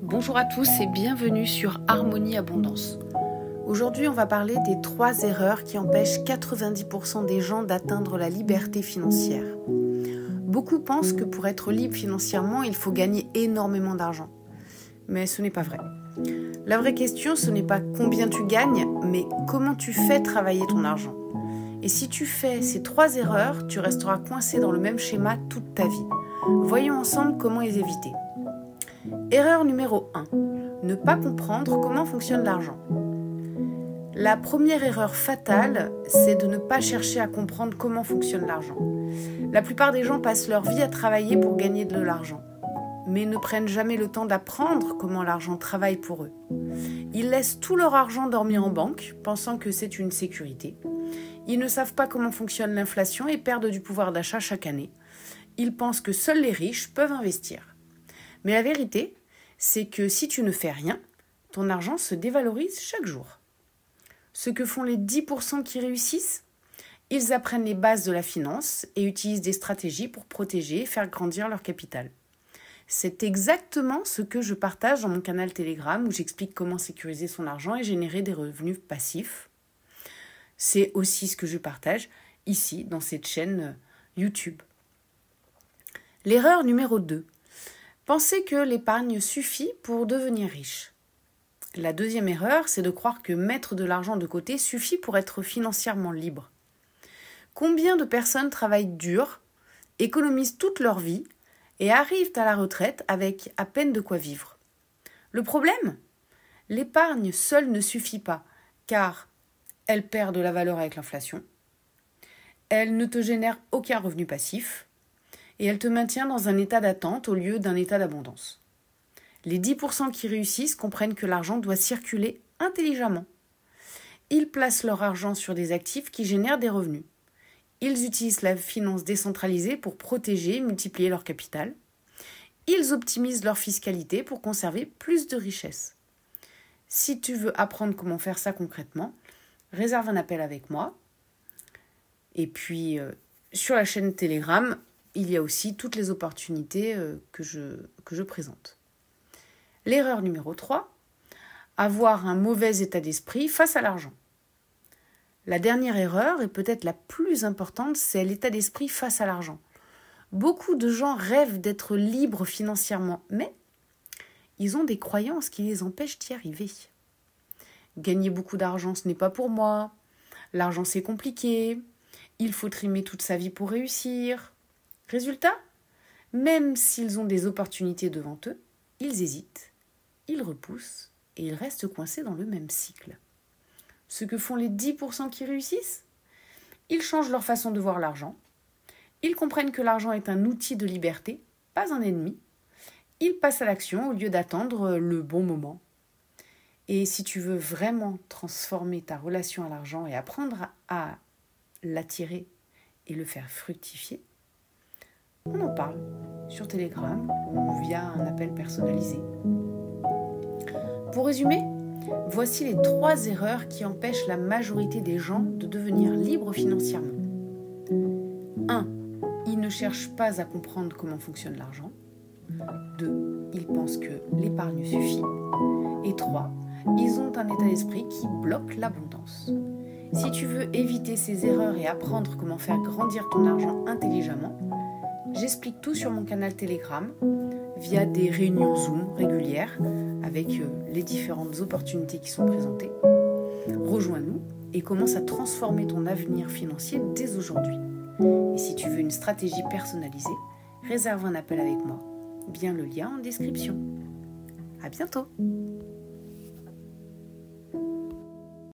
Bonjour à tous et bienvenue sur Harmonie Abondance. Aujourd'hui, on va parler des 3 erreurs qui empêchent 90% des gens d'atteindre la liberté financière. Beaucoup pensent que pour être libre financièrement, il faut gagner énormément d'argent. Mais ce n'est pas vrai. La vraie question, ce n'est pas combien tu gagnes, mais comment tu fais travailler ton argent. Et si tu fais ces 3 erreurs, tu resteras coincé dans le même schéma toute ta vie. Voyons ensemble comment les éviter. Erreur numéro 1. Ne pas comprendre comment fonctionne l'argent. La première erreur fatale, c'est de ne pas chercher à comprendre comment fonctionne l'argent. La plupart des gens passent leur vie à travailler pour gagner de l'argent, mais ne prennent jamais le temps d'apprendre comment l'argent travaille pour eux. Ils laissent tout leur argent dormir en banque, pensant que c'est une sécurité. Ils ne savent pas comment fonctionne l'inflation et perdent du pouvoir d'achat chaque année. Ils pensent que seuls les riches peuvent investir. Mais la vérité, c'est que si tu ne fais rien, ton argent se dévalorise chaque jour. Ce que font les 10% qui réussissent, ils apprennent les bases de la finance et utilisent des stratégies pour protéger et faire grandir leur capital. C'est exactement ce que je partage dans mon canal Telegram où j'explique comment sécuriser son argent et générer des revenus passifs. C'est aussi ce que je partage ici dans cette chaîne YouTube. L'erreur numéro 2. Penser que l'épargne suffit pour devenir riche. La deuxième erreur, c'est de croire que mettre de l'argent de côté suffit pour être financièrement libre. Combien de personnes travaillent dur, économisent toute leur vie et arrivent à la retraite avec à peine de quoi vivre? Le problème? L'épargne seule ne suffit pas, car elle perd de la valeur avec l'inflation, elle ne te génère aucun revenu passif, et elle te maintient dans un état d'attente au lieu d'un état d'abondance. Les 10% qui réussissent comprennent que l'argent doit circuler intelligemment. Ils placent leur argent sur des actifs qui génèrent des revenus. Ils utilisent la finance décentralisée pour protéger et multiplier leur capital. Ils optimisent leur fiscalité pour conserver plus de richesses. Si tu veux apprendre comment faire ça concrètement, réserve un appel avec moi. Et puis, sur la chaîne Telegram, il y a aussi toutes les opportunités que je présente. L'erreur numéro 3, avoir un mauvais état d'esprit face à l'argent. La dernière erreur, et peut-être la plus importante, c'est l'état d'esprit face à l'argent. Beaucoup de gens rêvent d'être libres financièrement, mais ils ont des croyances qui les empêchent d'y arriver. Gagner beaucoup d'argent, ce n'est pas pour moi. L'argent, c'est compliqué. Il faut trimer toute sa vie pour réussir. Résultat, même s'ils ont des opportunités devant eux, ils hésitent, ils repoussent et ils restent coincés dans le même cycle. Ce que font les 10% qui réussissent, ils changent leur façon de voir l'argent, ils comprennent que l'argent est un outil de liberté, pas un ennemi, ils passent à l'action au lieu d'attendre le bon moment. Et si tu veux vraiment transformer ta relation à l'argent et apprendre à l'attirer et le faire fructifier, on en parle sur Telegram ou via un appel personnalisé. Pour résumer, voici les 3 erreurs qui empêchent la majorité des gens de devenir libres financièrement. 1. Ils ne cherchent pas à comprendre comment fonctionne l'argent. 2. Ils pensent que l'épargne suffit. Et 3. Ils ont un état d'esprit qui bloque l'abondance. Si tu veux éviter ces erreurs et apprendre comment faire grandir ton argent intelligemment, j'explique tout sur mon canal Telegram via des réunions Zoom régulières avec les différentes opportunités qui sont présentées. Rejoins-nous et commence à transformer ton avenir financier dès aujourd'hui. Et si tu veux une stratégie personnalisée, réserve un appel avec moi via le lien en description. À bientôt!